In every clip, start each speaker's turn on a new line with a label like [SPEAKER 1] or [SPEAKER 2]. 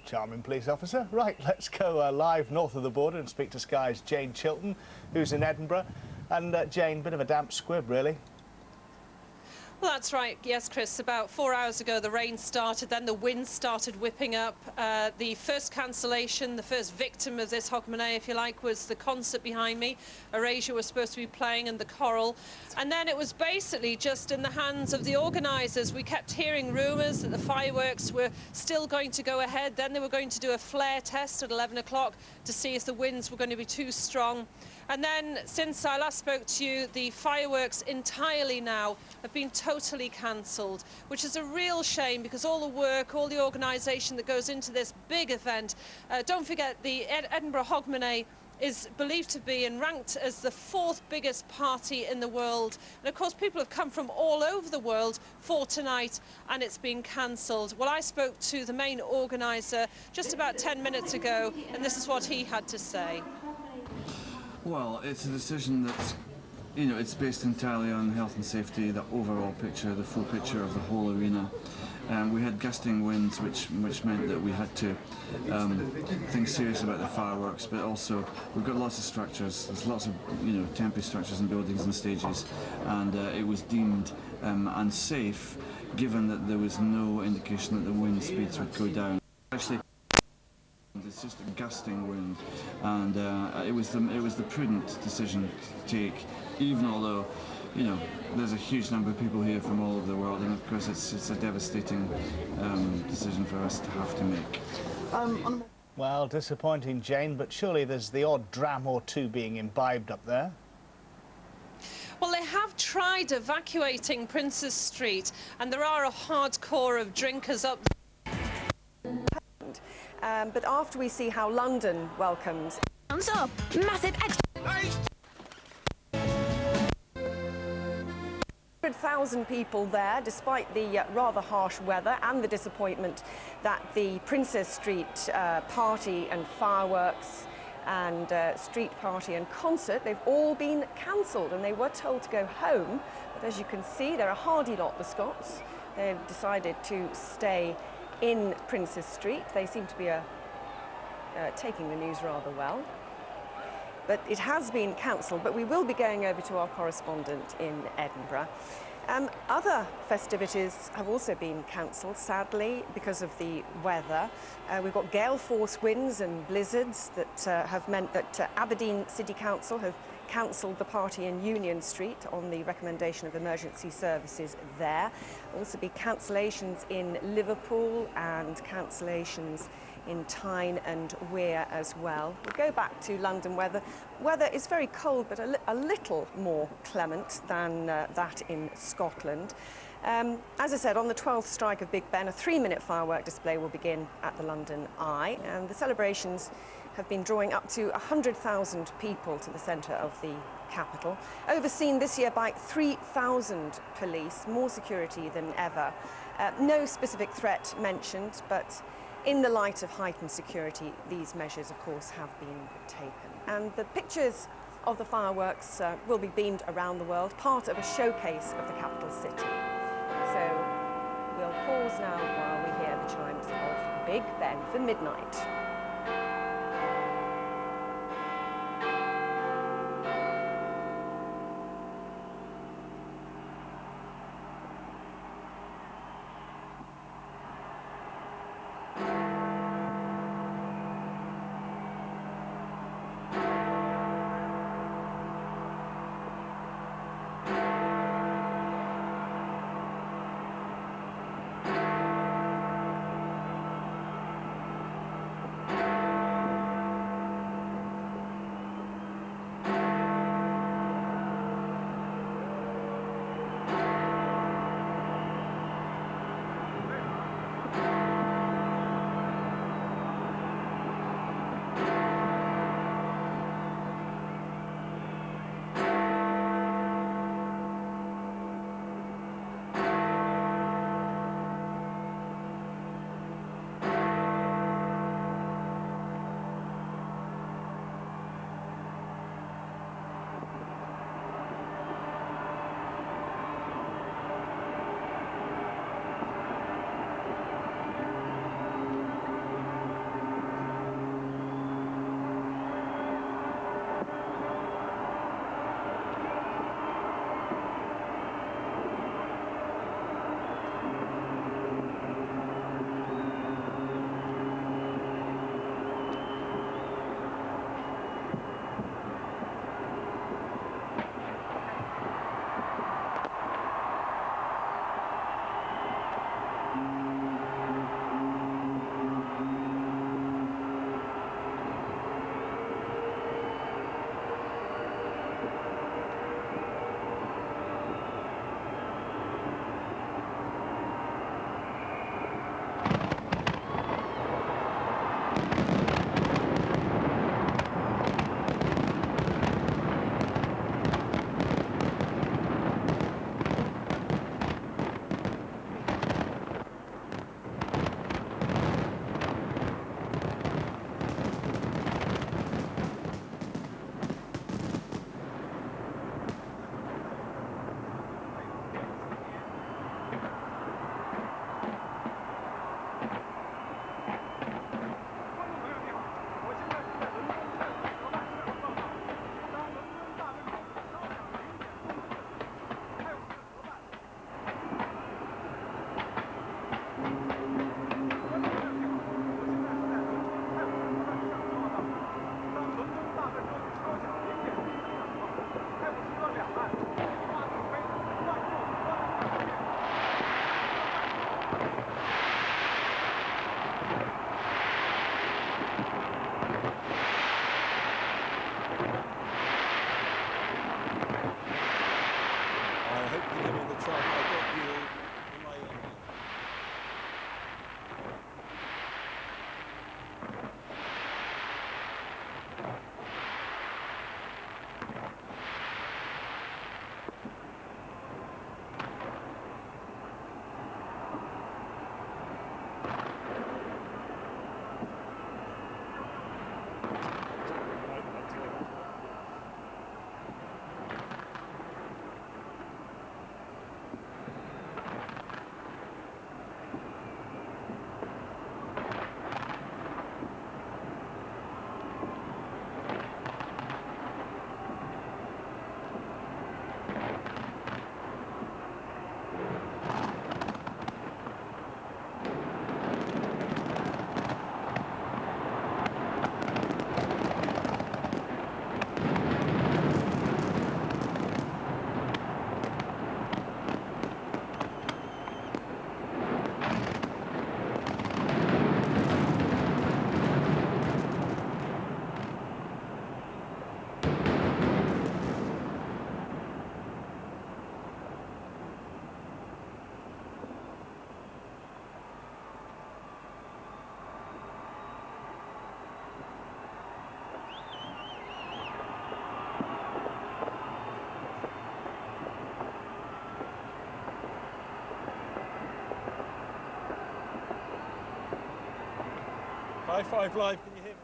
[SPEAKER 1] Charming police officer. Right, let's go live north of the border and speak to Sky's Jane Chilton, who's in Edinburgh. And Jane, bit of a damp squib, really.
[SPEAKER 2] Well, that's right. Yes, Chris. About 4 hours ago, the rain started, then the wind started whipping up. The first cancellation, the first victim of this Hogmanay, if you like, was the concert behind me. Erasure was supposed to be playing and the choral. And then it was basically just in the hands of the organisers. We kept hearing rumours that the fireworks were still going to go ahead. Then they were going to do a flare test at 11 o'clock to see if the winds were going to be too strong. And then, since I last spoke to you, the fireworks entirely now have been totally cancelled, which is a real shame because all the work, all the organisation that goes into this big event. Don't forget, the Edinburgh Hogmanay is believed to be and ranked as the 4th biggest party in the world. And of course, people have come from all over the world for tonight, and it's been cancelled. Well, I spoke to the main organiser just about 10 minutes ago, and this is what he had to say.
[SPEAKER 3] Well, it's a decision that's, you know, it's based entirely on health and safety, the overall picture, the full picture of the whole arena. We had gusting winds, which meant that we had to think serious about the fireworks, but also we've got lots of structures. There's lots of, you know, temporary structures and buildings and stages, and it was deemed unsafe, given that there was no indication that the wind speeds would go down. Actually, it's just a gusting wind, and it was the prudent decision to take, even although, you know, there's a huge number of people here from all over the world, and of course it's a devastating decision for us to have to make.
[SPEAKER 1] Well, disappointing, Jane, but surely there's the odd dram or two being imbibed up there.
[SPEAKER 2] Well, they have tried evacuating Princes Street, and there are a hardcore of drinkers up there.
[SPEAKER 4] But after we see how London welcomes...
[SPEAKER 5] Massive extra...
[SPEAKER 4] 100,000 people there, despite the rather harsh weather and the disappointment that the Princes Street party and fireworks and street party and concert, they've all been cancelled, and they were told to go home. But as you can see, they're a hardy lot, the Scots. They've decided to stay in Princes Street. They seem to be taking the news rather well. But it has been cancelled, but we will be going over to our correspondent in Edinburgh. Other festivities have also been cancelled, sadly, because of the weather. We've got gale force winds and blizzards that have meant that Aberdeen City Council have cancelled the party in Union Street on the recommendation of emergency services there. There'll also be cancellations in Liverpool and cancellations in Tyne and Weir as well. We'll go back to London weather. Weather is very cold, but a little more clement than that in Scotland. As I said, on the 12th strike of Big Ben, a 3-minute firework display will begin at the London Eye, and the celebrations have been drawing up to 100,000 people to the centre of the capital. Overseen this year by 3,000 police, more security than ever. No specific threat mentioned, but in the light of heightened security, these measures, of course, have been taken. And the pictures of the fireworks will be beamed around the world, part of a showcase of the capital city. So we'll pause now while we hear the chimes of Big Ben for midnight.
[SPEAKER 6] High Five Live, can you hear me?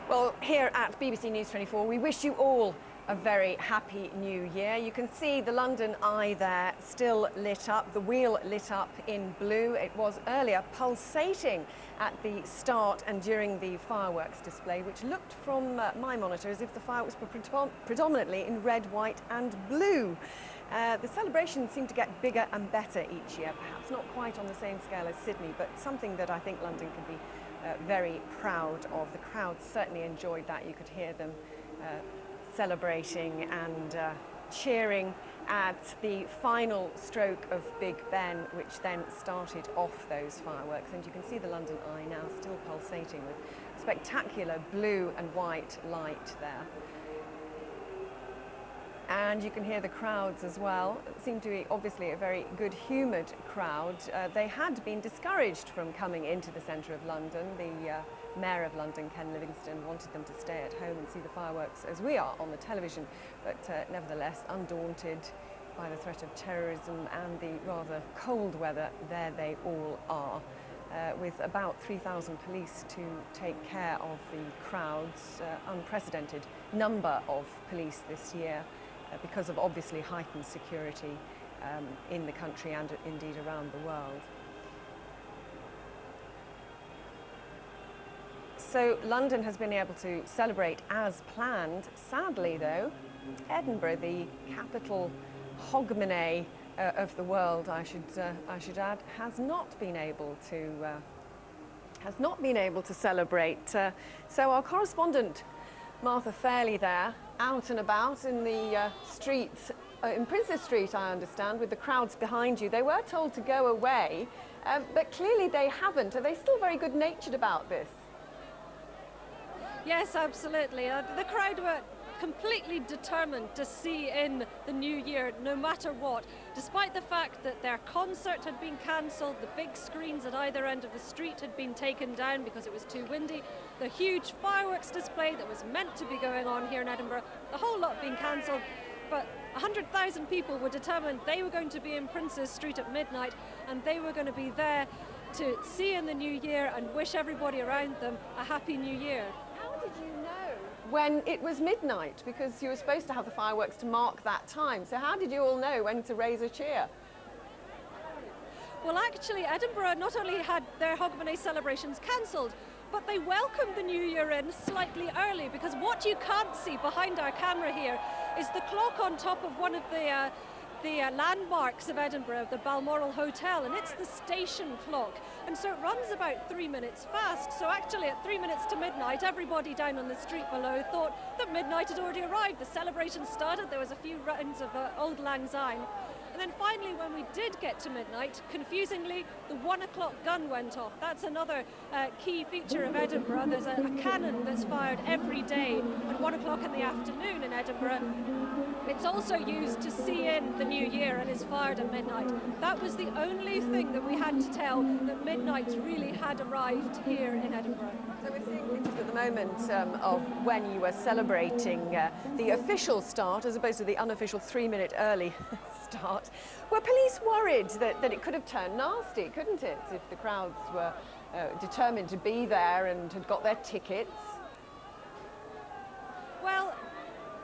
[SPEAKER 4] Well, here at BBC News 24, we wish you all a very happy new year. You can see the London Eye there still lit up, the wheel lit up in blue. It was earlier pulsating at the start and during the fireworks display, which looked from my monitor as if the fireworks were predominantly in red, white and blue. The celebrations seem to get bigger and better each year, perhaps not quite on the same scale as Sydney, but something that I think London can be very proud of. The crowd certainly enjoyed that. You could hear them celebrating and cheering at the final stroke of Big Ben, which then started off those fireworks. And you can see the London Eye now still pulsating with spectacular blue and white light there. And you can hear the crowds as well. It seemed to be obviously a very good-humoured crowd. They had been discouraged from coming into the centre of London. The Mayor of London, Ken Livingstone, wanted them to stay at home and see the fireworks as we are on the television, but nevertheless, undaunted by the threat of terrorism and the rather cold weather, there they all are. With about 3,000 police to take care of the crowds, unprecedented number of police this year, because of obviously heightened security in the country and indeed around the world. So London has been able to celebrate as planned. Sadly though, Edinburgh, the capital Hogmanay of the world, I should add, has not been able to celebrate. So our correspondent Martha Fairley there, out and about in the streets, in Princess Street, I understand, with the crowds behind you. They were told to go away, but clearly they haven't. Are they still very good-natured about this?
[SPEAKER 7] Yes, absolutely. The crowd were completely determined to see in the new year, no matter what. Despite the fact that their concert had been cancelled, the big screens at either end of the street had been taken down because it was too windy, the huge fireworks display that was meant to be going on here in Edinburgh, the whole lot being cancelled. But 100,000 people were determined they were going to be in Princess Street at midnight, and they were going to be there to see in the new year and wish everybody around them a happy new year.
[SPEAKER 4] How did you know when it was midnight? Because you were supposed to have the fireworks to mark that time. So how did you all know when to raise a cheer?
[SPEAKER 7] Well, actually, Edinburgh not only had their Hogmanay celebrations cancelled, but they welcomed the new year in slightly early, because what you can't see behind our camera here is the clock on top of one of the landmarks of Edinburgh, the Balmoral Hotel, and it's the station clock, and so it runs about 3 minutes fast. So actually at 3 minutes to midnight, everybody down on the street below thought that midnight had already arrived. The celebration started, there was a few rounds of Old Lang Syne, and then finally when we did get to midnight, confusingly, the 1 o'clock gun went off. That's another key feature of Edinburgh. There's a cannon that's fired every day at 1 o'clock in the afternoon in Edinburgh. It's also used to see in the new year and is fired at midnight. That was the only thing that we had to tell that midnight really had arrived here in Edinburgh.
[SPEAKER 4] So we're seeing pictures at the moment of when you were celebrating the official start as opposed to the unofficial 3-minute early start. Were police worried that it could have turned nasty, couldn't it, if the crowds were determined to be there and had got their tickets?
[SPEAKER 7] Well,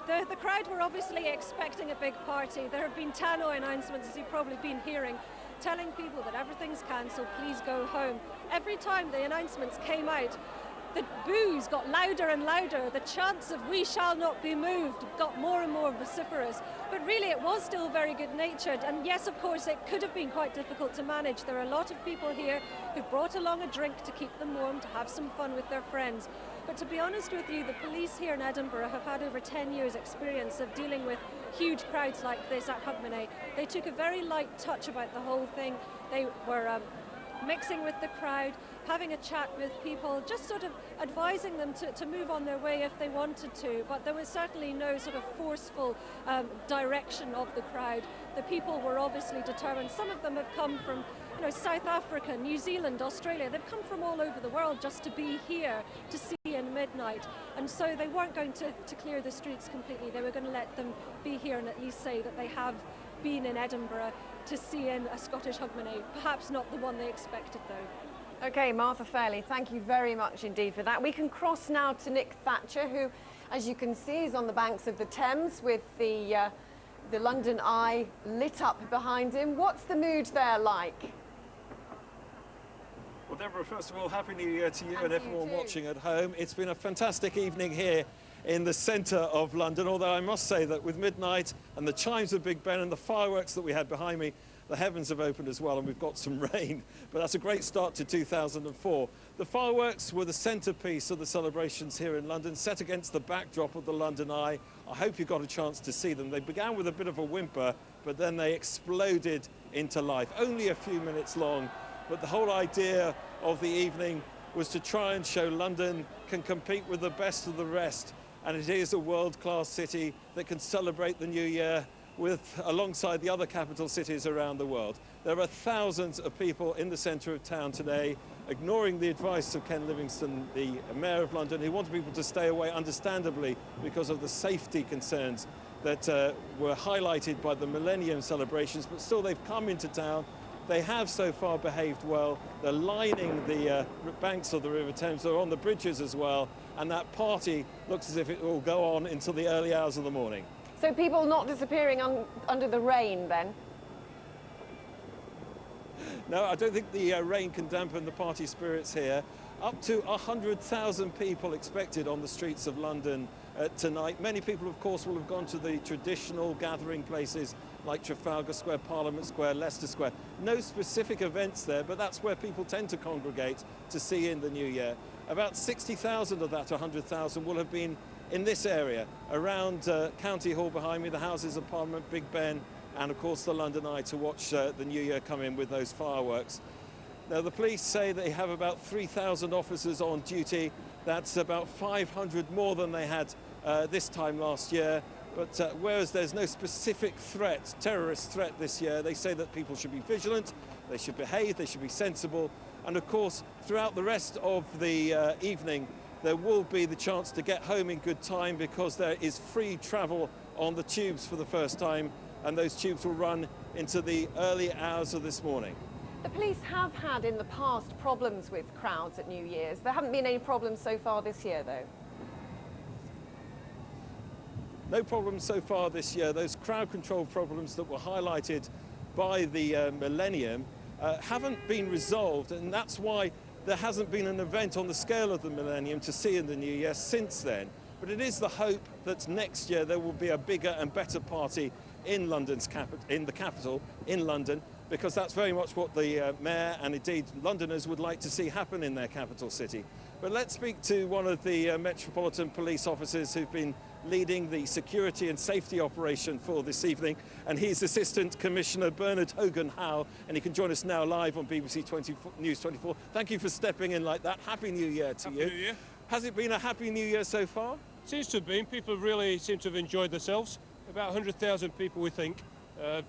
[SPEAKER 7] the crowd were obviously expecting a big party. There have been tannoy announcements, as you've probably been hearing, telling people that everything's cancelled, please go home. Every time the announcements came out, the boos got louder and louder. The chants of "we shall not be moved" got more and more vociferous. But really it was still very good-natured. And yes, of course, it could have been quite difficult to manage. There are a lot of people here who brought along a drink to keep them warm, to have some fun with their friends. But to be honest with you, the police here in Edinburgh have had over 10 years experience of dealing with huge crowds like this at Hogmanay. They took a very light touch about the whole thing. They were mixing with the crowd, having a chat with people, just sort of advising them to move on their way if they wanted to. But there was certainly no sort of forceful direction of the crowd. The people were obviously determined. Some of them have come from South Africa, New Zealand, Australia. They've come from all over the world just to be here to see in midnight. And so they weren't going to clear the streets completely. They were going to let them be here and at least say that they have been in Edinburgh to see in a Scottish Hogmanay. Perhaps not the one they expected, though.
[SPEAKER 4] OK, Martha Fairley, thank you very much indeed for that. We can cross now to Nick Thatcher, who, as you can see, is on the banks of the Thames with the London Eye lit up behind him. What's the mood there like?
[SPEAKER 6] Well, Deborah, first of all, Happy New Year to you and everyone watching at home. It's been a fantastic evening here in the centre of London, although I must say that with midnight and the chimes of Big Ben and the fireworks that we had behind me, the heavens have opened as well and we've got some rain, but that's a great start to 2004. The fireworks were the centrepiece of the celebrations here in London, set against the backdrop of the London Eye. I hope you got a chance to see them. They began with a bit of a whimper, but then they exploded into life. Only a few minutes long, but the whole idea of the evening was to try and show London can compete with the best of the rest, and it is a world-class city that can celebrate the new year alongside the other capital cities around the world. There are thousands of people in the centre of town today, ignoring the advice of Ken Livingstone, the Mayor of London, who wanted people to stay away, understandably, because of the safety concerns that were highlighted by the Millennium celebrations, but still they've come into town. They have so far behaved well. They're lining the banks of the River Thames. They're on the bridges as well. And that party looks as if it will go on until the early hours of the morning.
[SPEAKER 4] So people not disappearing under the rain, then?
[SPEAKER 6] No, I don't think the rain can dampen the party spirits here. Up to 100,000 people expected on the streets of London tonight. Many people, of course, will have gone to the traditional gathering places like Trafalgar Square, Parliament Square, Leicester Square. No specific events there, but that's where people tend to congregate to see in the new year. About 60,000 of that 100,000 will have been in this area, around County Hall behind me, the Houses of Parliament, Big Ben, and of course the London Eye to watch the new year come in with those fireworks. Now, the police say they have about 3,000 officers on duty. That's about 500 more than they had this time last year. But whereas there's no specific threat, terrorist threat this year, they say that people should be vigilant, they should behave, they should be sensible. And of course, throughout the rest of the evening, there will be the chance to get home in good time because there is free travel on the tubes for the first time, and those tubes will run into the early hours of this morning.
[SPEAKER 4] The police have had in the past problems with crowds at New Year's. There haven't been any problems so far this year, though.
[SPEAKER 6] No problems so far this year. Those crowd control problems that were highlighted by the Millennium haven't been resolved, and that's why there hasn't been an event on the scale of the Millennium to see in the new year since then. But it is the hope that next year there will be a bigger and better party in London's in the capital, in London, because that's very much what the Mayor and indeed Londoners would like to see happen in their capital city. But let's speak to one of the Metropolitan Police officers who've been leading the security and safety operation for this evening, and he's Assistant Commissioner Bernard Hogan-Howe, and he can join us now live on BBC News 24. Thank you for stepping in like that. Happy New Year to you.
[SPEAKER 8] Happy New Year.
[SPEAKER 6] Has it been a happy New Year so far?
[SPEAKER 8] Seems to have been. People really seem to have enjoyed themselves. About 100,000 people, we think.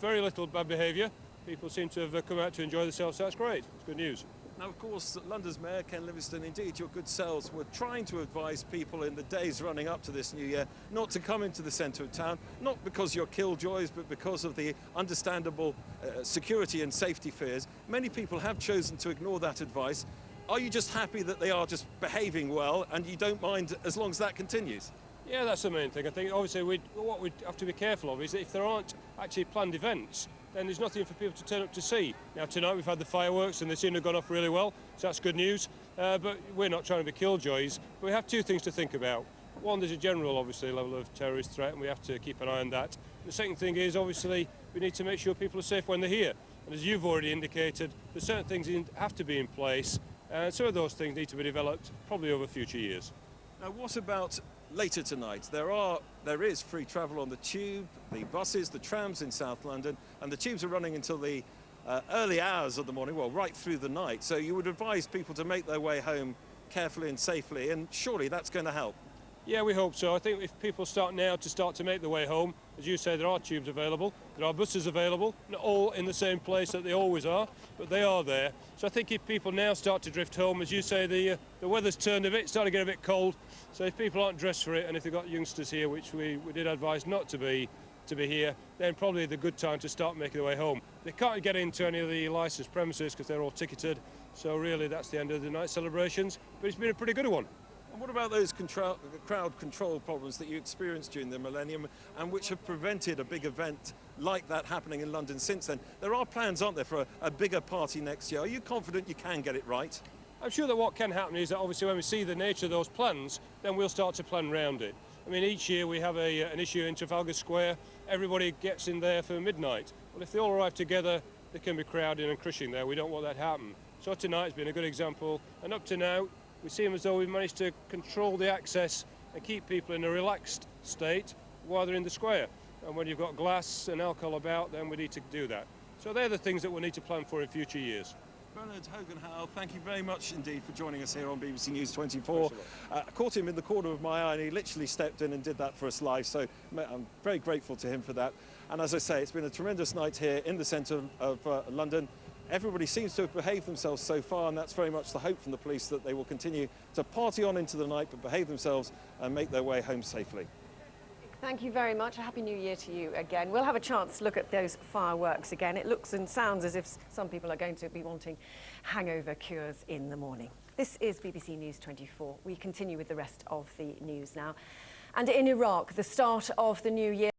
[SPEAKER 8] Very little bad behaviour. People seem to have come out to enjoy themselves, so that's great. It's good news.
[SPEAKER 6] Now, of course, London's Mayor, Ken Livingstone, indeed your good selves, were trying to advise people in the days running up to this new year not to come into the centre of town, not because you're killjoys, but because of the understandable security and safety fears. Many people have chosen to ignore that advice. Are you just happy that they are just behaving well and you don't mind as long as that continues?
[SPEAKER 8] Yeah, that's the main thing. I think obviously what we have to be careful of is that if there aren't actually planned events, then there's nothing for people to turn up to see. Now tonight we've had the fireworks and they seem to have gone off really well, so that's good news. But we're not trying to be killjoys. But we have two things to think about. One, there's a general, obviously, level of terrorist threat, and we have to keep an eye on that. The second thing is, obviously, we need to make sure people are safe when they're here. And as you've already indicated, there's certain things have to be in place, and some of those things need to be developed probably over future years.
[SPEAKER 6] Now, what about later tonight? There is free travel on the tube, the buses, the trams in South London, and the tubes are running until the early hours of the morning, well, right through the night. So you would advise people to make their way home carefully and safely, and surely that's going to help.
[SPEAKER 8] Yeah, we hope so. I think if people start now to make their way home, as you say, there are tubes available, there are buses available, not all in the same place that they always are, but they are there. So I think if people now start to drift home, as you say, the weather's turned a bit, it's starting to get a bit cold. So if people aren't dressed for it, and if they've got youngsters here, which we did advise not to be here, then probably the good time to start making their way home. They can't get into any of the licensed premises because they're all ticketed. So really, that's the end of the night celebrations. But it's been a pretty good one.
[SPEAKER 6] And what about those crowd control problems that you experienced during the millennium and which have prevented a big event like that happening in London since then? There are plans, aren't there, for a bigger party next year. Are you confident you can get it right?
[SPEAKER 8] I'm sure that what can happen is that obviously when we see the nature of those plans, then we'll start to plan around it. I mean, each year we have an issue in Trafalgar Square. Everybody gets in there for midnight. Well, if they all arrive together, they can be crowding and crushing there. We don't want that to happen. So tonight's been a good example. And up to now, we seem as though we've managed to control the access and keep people in a relaxed state while they're in the square. And when you've got glass and alcohol about, then we need to do that. So they're the things that we'll need to plan for in future years.
[SPEAKER 6] Bernard Hogan-Howe, thank you very much indeed for joining us here on BBC News 24. Caught him in the corner of my eye and he literally stepped in and did that for us live, so I'm very grateful to him for that. And as I say, it's been a tremendous night here in the centre of London. Everybody seems to have behaved themselves so far, and that's very much the hope from the police, that they will continue to party on into the night but behave themselves and make their way home safely.
[SPEAKER 4] Thank you very much. A Happy New Year to you again. We'll have a chance to look at those fireworks again. It looks and sounds as if some people are going to be wanting hangover cures in the morning. This is BBC News 24. We continue with the rest of the news now. And in Iraq, the start of the new year